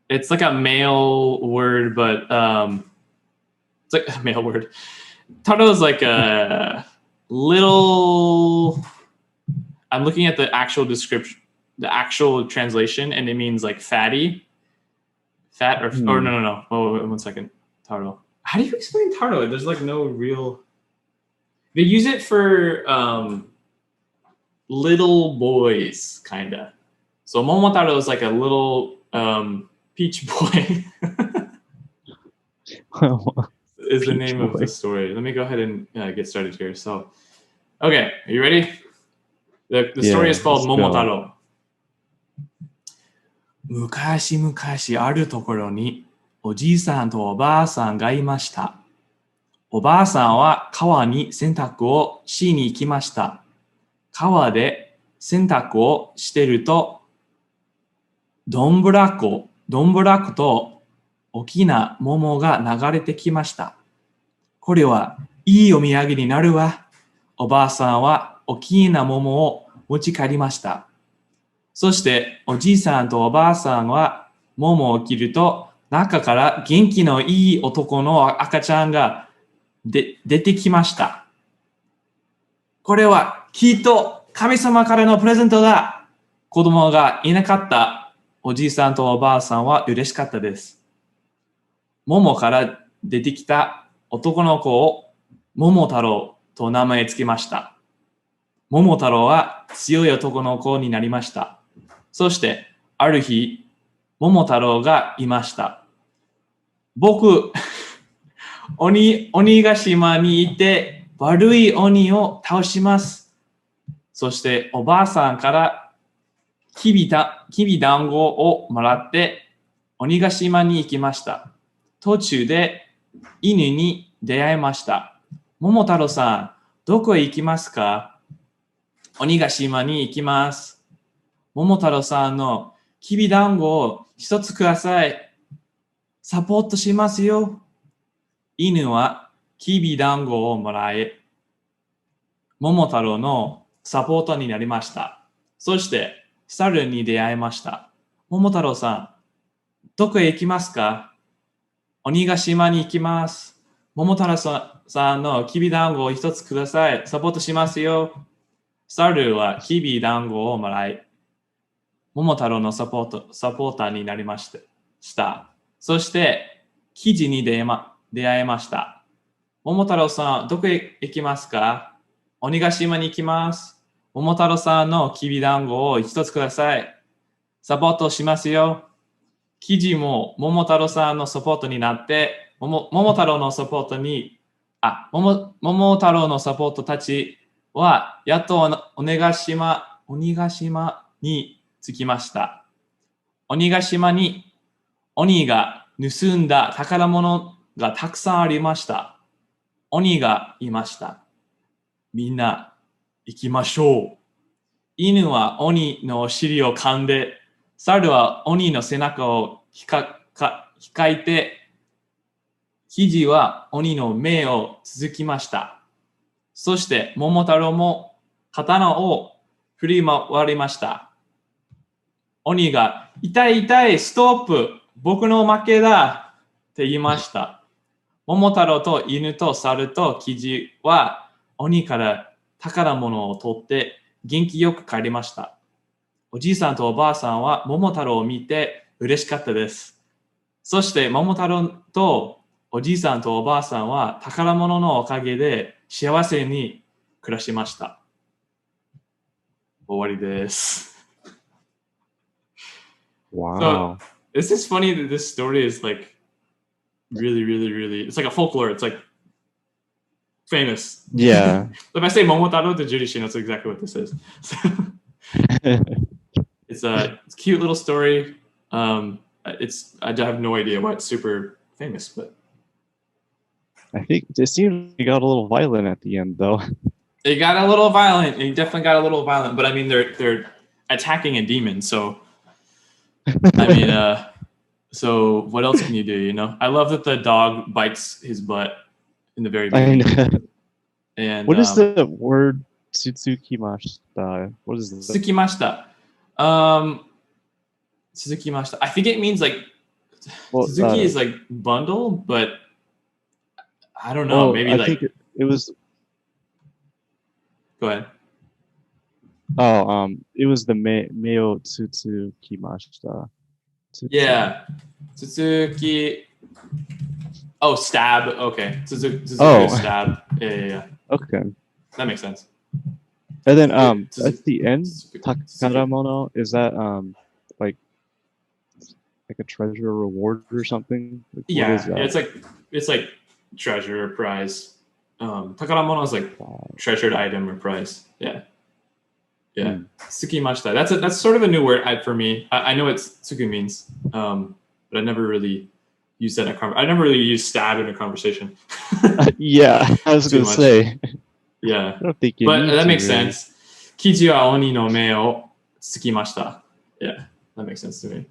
it's like a male word, but it's like a male word. Taro is like a little. I'm looking at the actual description, the actual translation, and it means like fatty, fat or no. Oh, 1 second. Taro. How do you explain taro? There's like no real. They use it for little boys, kinda. So Momotaro is like a little peach boy. Is the name of the story. Let me go ahead and get started here. So, okay, are you ready? The story is called Momotaro. 昔々あるところにおじいさんとおばあさんがいました。おばあさんは川に洗濯をしに行きました。川で洗濯をしてると、どんぶらこと大きな桃が流れてきました。これはいいお土産になるわ。おばあさんは大きな桃を持ち帰りました。そしておじいさんとおばあさんは桃を切ると、中から元気のいい男の赤ちゃんが出てきました。これはきっと神様からのプレゼントだ。子供がいなかったおじいさんとおばあさんは嬉しかったです。桃から出てきた男の子を桃太郎と名前つけました。桃太郎は強い男の子になりました。そして、ある日、桃太郎がいました。僕、鬼ヶ島にいて悪い鬼を倒します。そしておばあさんからきびだんごをもらって鬼ヶ島に行きました。途中で犬に出会いました。桃太郎さん、どこへ行きますか？鬼ヶ島に行きます。桃太郎さんのきびだんごを一つください。サポートしますよ。犬はきびだんごをもらい、桃太郎のサポートになりました。そして、猿に出会いました。桃太郎さん、どこへ行きますか？鬼ヶ島に行きます。桃太郎さんのきびだんごを一つください。サポートしますよ。猿はきびだんごをもらい、桃太郎のサポーターになりました。そして、記事に出会いました。桃太郎さん、どこへ行きますか？鬼ヶ島に行きます。桃太郎さんのきびだんごを一つください。サポートしますよ。記事も桃太郎さんのサポートになって、桃太郎のサポートたちは、やっと鬼ヶ島に着きました。鬼ヶ島に鬼が盗んだ宝物がたくさんありました。鬼がいました。みんな行きましょう。犬は鬼のお尻を噛んで、猿は鬼の背中をひかいて、記は鬼の目を続きました。そして桃太郎も刀を振り回りました。鬼が、痛い痛い、ストップ、僕の負けだって言いました。桃太郎と犬と猿と記は鬼から宝物を取って元気よく帰りました。おじいさんとおばあさんは桃太郎を見て嬉しかったです。そして桃太郎とおじいさんとおばあさんは宝物のおかげで幸せに暮らしました。終わりです。
Wow.
So, it's just funny that this story is like really, it's like a folklore. It's like famous.
Yeah.
If I say Momotaro to Judy, she knows exactly what this is. So, it's a cute little story. I have no idea why it's super famous, but
I think it seemed it got a little violent at the end, though.
it got a little violent. It definitely got a little violent, but I mean, they're attacking a demon, so I mean, so what else can you do? You know, I love that the dog bites his butt in the very beginning. And
what is the word Tsukimashita? What is this?
Tsukimashita. Tsukimashita. I think it means like Suzuki is like bundle, but I don't know. Maybe
I
like
think it was.
Go ahead.
Oh, it was the Meo Tsukimashita.
Yeah, Suzuki. Oh, stab. Okay, Suzuki stab. Yeah.
Okay.
That makes sense.
And then at the end, Takaramono, is that like a treasure reward or something? Like,
it's like treasure or prize. Takaramono is like treasured item or prize. Yeah. Tsukimashita. That's sort of a new word for me. I know what tsuku means, but I never really used that I never really used stab in a conversation.
Yeah, I was going to say.
Yeah,
I don't think
but that makes sense. Kiji wa oni no me o tsukimashita. Yeah, that makes sense to me.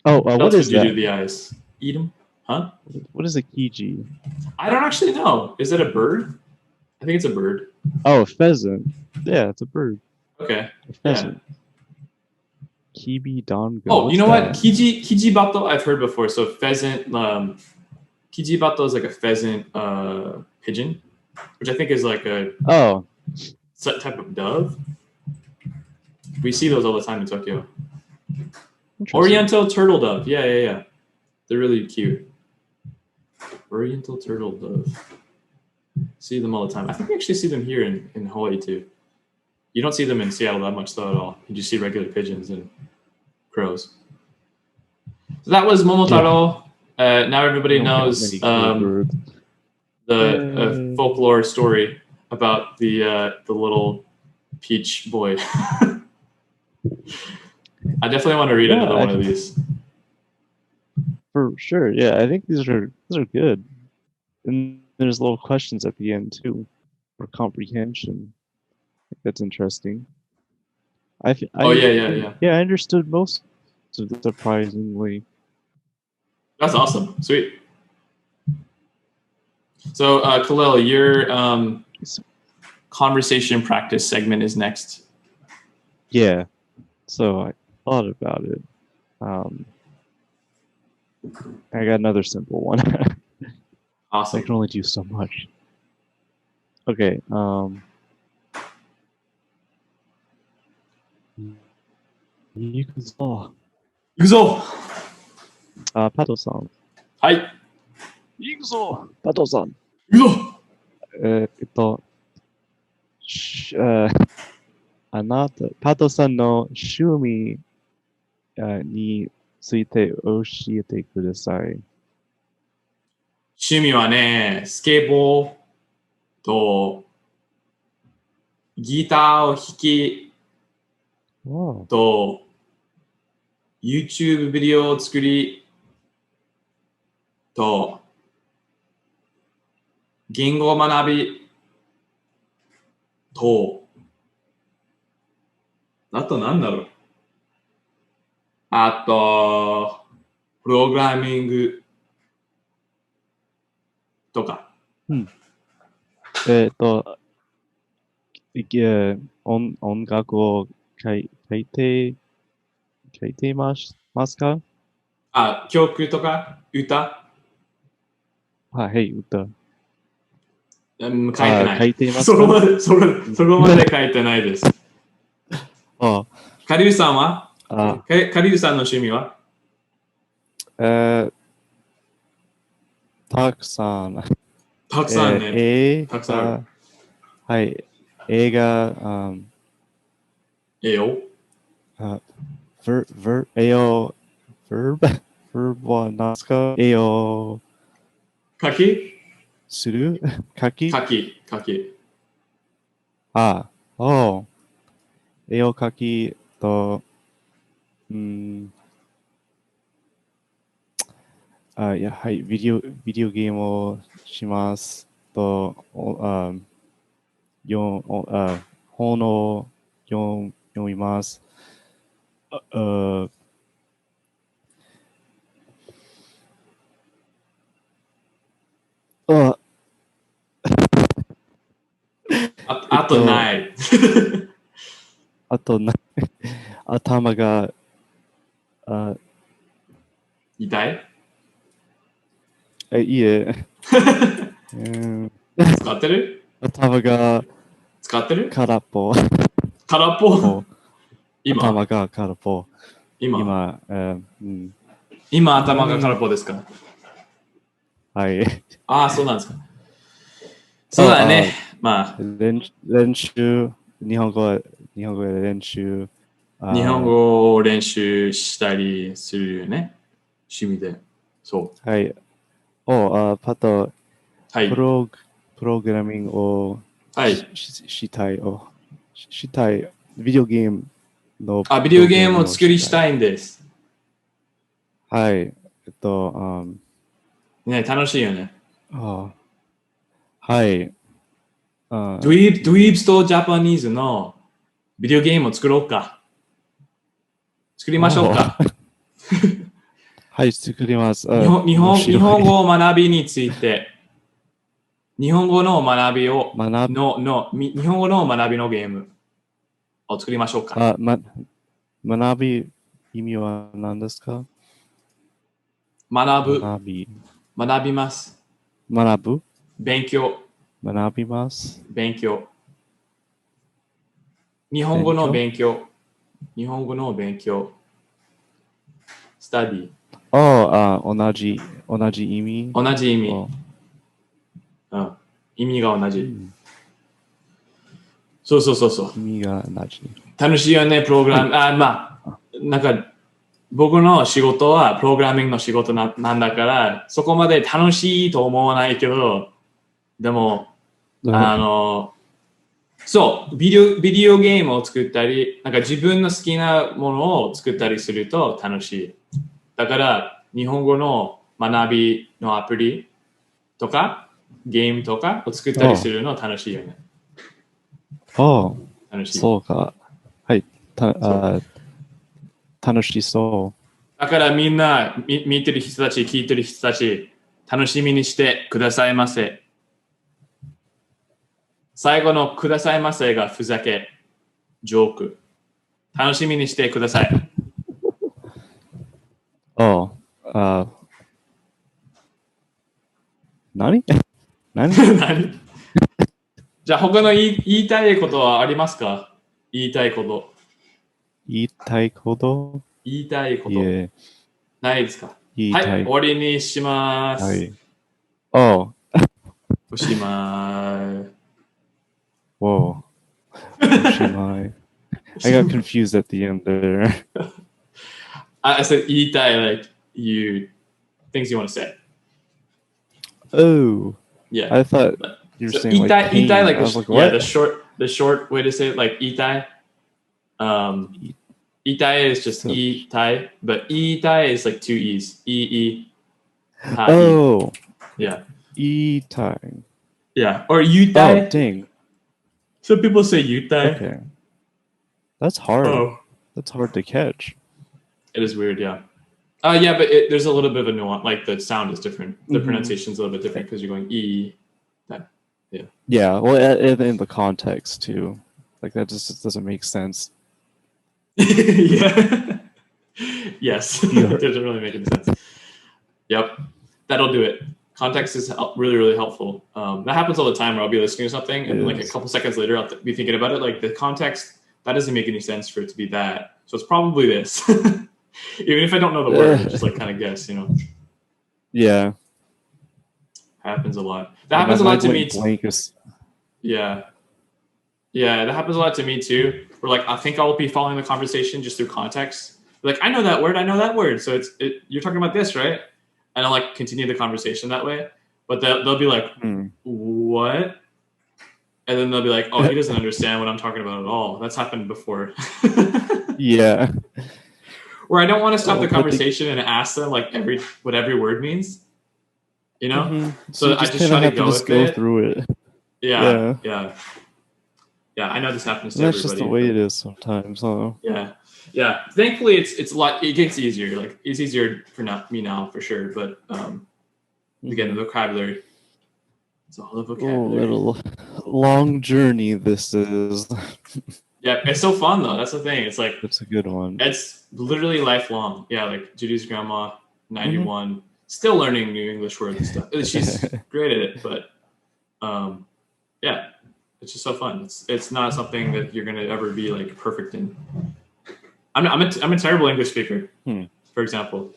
Oh, what is
that?
Would
you do the eyes? Eat them? Huh?
What is a kiji?
I don't actually know. Is it a bird? I think it's a bird.
Oh, a pheasant. Yeah, it's a bird.
Okay.
A pheasant. Yeah. Kibi dango.
Oh, you know what? Kijibato I've heard before. So pheasant. Kijibato is like a pheasant pigeon, which I think is like a type of dove. We see those all the time in Tokyo. Oriental turtle dove. Yeah. They're really cute. Oriental turtle dove. See them all the time. I think we actually see them here in Hawaii too. You don't see them in Seattle that much though at all. You just see regular pigeons and crows. So that was Momotaro. Now everybody knows the folklore story about the little peach boy. I definitely want to read another one of these.
For sure, yeah. I think these are good. And there's little questions at the end too, for comprehension. I think that's interesting. Yeah. I understood most of it, surprisingly.
That's awesome. Sweet. So, Khalil, your conversation practice segment is next.
Yeah. So I thought about it. I got another simple one.
Awesome.
I can only do so much. Okay.行くぞ。
行くぞ。
パトさん。
はい。
行くぞ。パトさん。
行くぞ。
あなた、パトさんの趣味について教えてください。
趣味はね、スケボーとギターを弾きと YouTube ビデオを作りと言語を学びとあとなんだろう。あとプログラミングとか。
音楽を書いてますか？
曲とか歌？
はい、歌。
書いてない。
書いてますか？
そこまで書いてないです。カリウさんは？カリウさんの趣味は？
たくさん。
たくさんね。たくさんある。
はい。映画、
英語？verb
は何ですか？絵を
書き？
する？書き？絵を書きと、はい、ビデオゲームをしますと、本を読みます。
あとない。
頭が
痛い？
いえ。
使ってる？
頭が
使ってる？
空っぽ。
今？
頭が空っぽ。今、
今頭が空っぽですか？
はい。
そうなんですか。そうだね。まあ。
練習、日本語で練習。
日本語を練習したりするよね。趣味で。そう。
はい。パト、
はい、
プログラミングをしたい。ビデオゲームの。
ビデオゲームを作りしたいんです。
はい。
ね、楽しいよね。
はい。
Dweebz と Japanese のビデオゲームを作ろうか。作りましょうか。
はい、作ります。
日本語を学びについて、日本語の学びのゲームを作りましょうか。
学び、意味は何ですか？
学びます。
学ぶ？
勉強。
学びます。
勉強。日本語の勉強。スタディ。
同じ意味。
同じ意味。意味が同じ。そうそうそうそう。
君がなし。
楽しいよね、プログラム。まあ、なんか、僕の仕事はプログラミングの仕事なんだから、そこまで楽しいと思わないけど、でも、そう、ビデオゲームを作ったり、なんか自分の好きなものを作ったりすると楽しい。だから、日本語の学びのアプリとか、ゲームとかを作ったりするの楽しいよね。楽しい。
そうか。はい。楽しそう。
だからみんな、見てる人たち、聞いてる人たち、楽しみにしてくださいませ。最後のくださいませがふざけ、ジョーク。楽しみにしてください。
何
何じゃあ他の言いたいことはありますか？言いたいこと。
言いたいこと。
ないですか？はい、終わりにします。はい。おしまい。
Whoa. I got confused at the end there.
I said 言いたい like things you want to say.
Oh.
Yeah.
I thought you were saying like pain.
Itai, like,
what?
The short way to say it, like itai. Itai is just itai, but itai is like two e's.
Oh.
Yeah.
Itai.
Yeah. Or yutai.
Oh, dang.
Some people say yutai.
Okay. That's hard.
Oh.
That's hard to catch.
It is weird, yeah. Yeah, but there's a little bit of a nuance. Like the sound is different. The pronunciation is a little bit different because you're going that. Yeah.
Yeah. Well, in the context too, like that just doesn't make sense.
Yeah. Yes. It doesn't really make any sense. Yep. That'll do it. Context is really, really helpful. That happens all the time where I'll be listening to something and like a couple seconds later I'll be thinking about it. Like the context, that doesn't make any sense for it to be that. So it's probably this. Even if I don't know the word, I just like kind of guess, you know.
Yeah.
Happens a lot. That happens a lot to me too. Yeah. Yeah, that happens a lot to me too. Where like I think I'll be following the conversation just through context. Like I know that word. So you're talking about this, right? And I'll like continue the conversation that way. But they'll be like, what? And then they'll be like, oh, he doesn't understand what I'm talking about at all. That's happened before.
Yeah.
Where I don't want to stop the conversation and ask them like what every word means. You know? So I just try to go
through it.
Yeah. Yeah, I know this happens to everybody.
That's just the way it is sometimes, huh?
Yeah. Thankfully, it's a lot. It gets easier. Like it's easier for me now for sure. But again, the vocabulary. It's all the vocabulary.
Little long journey this is.
Yeah, it's so fun though. That's the thing. It's like
it's a good one.
It's literally lifelong. Yeah, like Judy's grandma, 91, still learning new English words and stuff. She's great at it, but yeah, it's just so fun. It's not something that you're gonna ever be like perfect in. I'm a terrible English speaker, for example,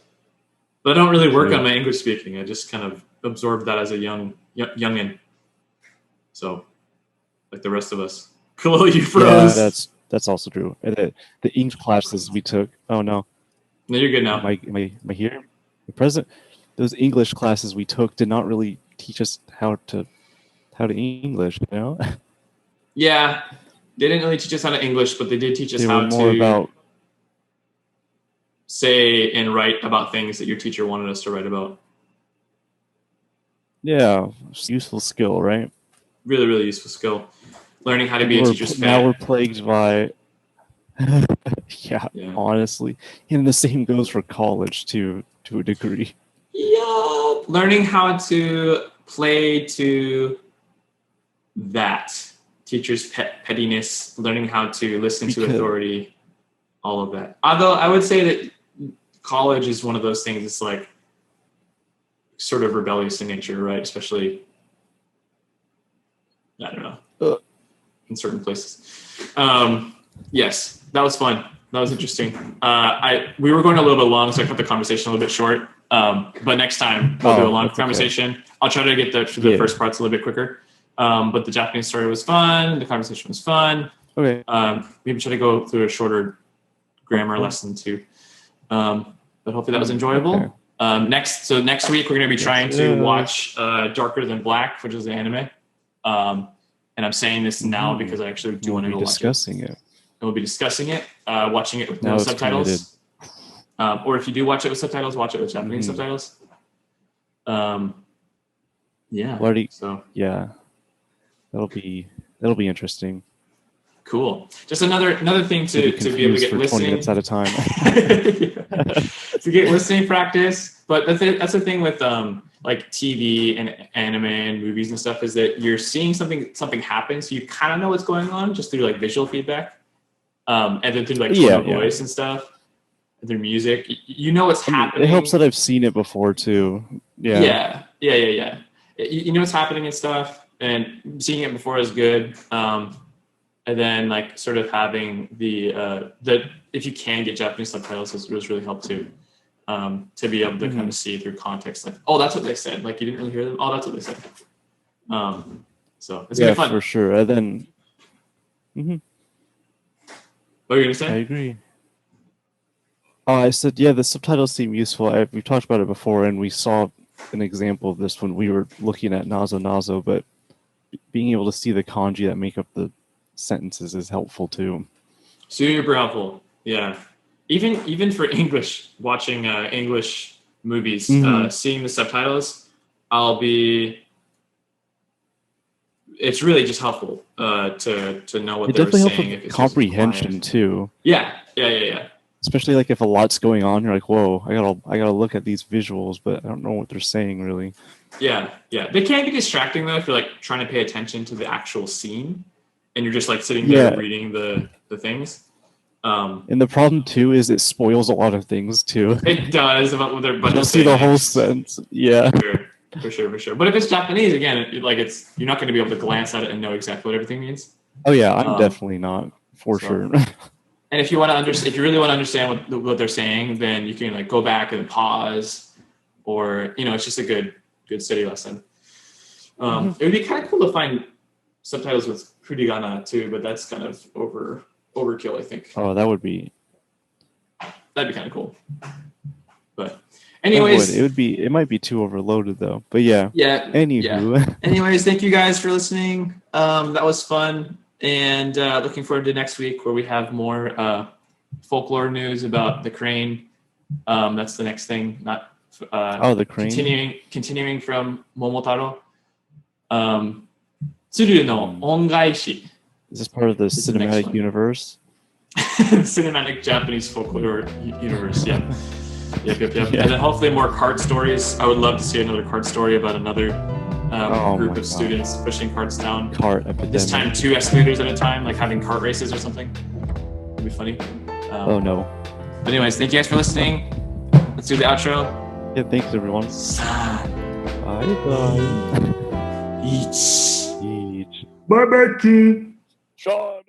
but I don't really work on my English speaking. I just kind of absorbed that as a youngin. So, like the rest of us. Cool, you froze.
Yeah, that's also true. The English classes we took. Oh no.
No, you're good now.
Am I here? The present. Those English classes we took did not really teach us how to English. You know.
Yeah, they didn't really teach us how to English, but they did teach us how
to about
say and write about things that your teacher wanted us to write about.
Yeah, useful skill, right?
Really, really useful skill. Learning how to be a teacher's pet.
Now we're plagued by yeah, honestly. And the same goes for college too, to a degree.
Yeah. Learning how to play to that. Teacher's pettiness, learning how to listen to authority, all of that. Although I would say that college is one of those things that's like sort of rebellious in nature, right? Especially, I don't know, in certain places. Yes, that was fun. That was interesting. We were going a little bit long, so I cut the conversation a little bit short. But next time we'll do a long conversation. Okay. I'll try to get the first parts a little bit quicker. But the Japanese story was fun. The conversation was fun.
Okay.
Maybe try to go through a shorter grammar lesson too. But hopefully that was enjoyable.
Okay.
Next week we're going to be trying to watch Darker Than Black, which is the anime. And I'm saying this now because I actually do want to go
discussing it.
And we'll be discussing it, watching it with
Now
no
it's
subtitles. Or if you do watch it with subtitles, watch it with Japanese subtitles. Yeah. So
yeah, that'll be interesting.
Cool. Just another thing to be able to get
for
listening
20 minutes at a time.
To get listening practice. But that's the thing with like TV and anime and movies and stuff, is that you're seeing something happen, so you kind of know what's going on just through like visual feedback, and then through like tone of voice and stuff, and through music. You know what's happening.
It helps that I've seen it before too. Yeah.
You know what's happening and stuff, and seeing it before is good. And then like sort of having the if you can get Japanese subtitles, was really helped too. To be able to kind of see through context, like, oh, that's what they said. Like, you didn't really hear them. Oh, that's what they said. So it's gonna be fun
for sure. And then,
what are you gonna say?
I agree. I said, the subtitles seem useful. We've talked about it before, and we saw an example of this when we were looking at Nazo Nazo. But being able to see the kanji that make up the sentences is helpful too.
Super helpful. Yeah. Even for English, watching English movies, seeing the subtitles, it's really just helpful to know what they're saying.
If it's comprehension too.
Yeah.
Especially like if a lot's going on, you're like, whoa, I gotta look at these visuals, but I don't know what they're saying really.
Yeah. They can be distracting though if you're like trying to pay attention to the actual scene, and you're just like sitting there reading the things.
And the problem too is it spoils a lot of things too.
It does about what they're.
You don't see the whole sense. Yeah.
For sure. But if it's Japanese, again, you're not going to be able to glance at it and know exactly what everything means.
Oh yeah, I'm definitely not for sure.
And if you want to if you really want to understand what they're saying, then you can like go back and pause, or it's just a good study lesson. It would be kind of cool to find subtitles with hiragana too, but that's kind of overkill, I think.
Oh, that'd be
kind of cool. But anyways,
it might be too overloaded though. But yeah. Anywho.
Yeah. Anyways, thank you guys for listening. That was fun, and looking forward to next week where we have more folklore news about the crane. That's the next thing. Not
the crane.
Continuing from Momotaro. Tsuru no Ongaishi.
Is this part of the cinematic universe?
Cinematic Japanese folklore universe, yeah. Yep. And then hopefully more cart stories. I would love to see another cart story about another group of students pushing carts down.
Cart epidemic.
This time 2 escalators at a time, like having cart races or something. It'd be funny.
Oh no.
But anyways, thank you guys for listening. Let's do the outro.
Yeah, thanks everyone. Bye.
Each.
Bye, Becky. Sean.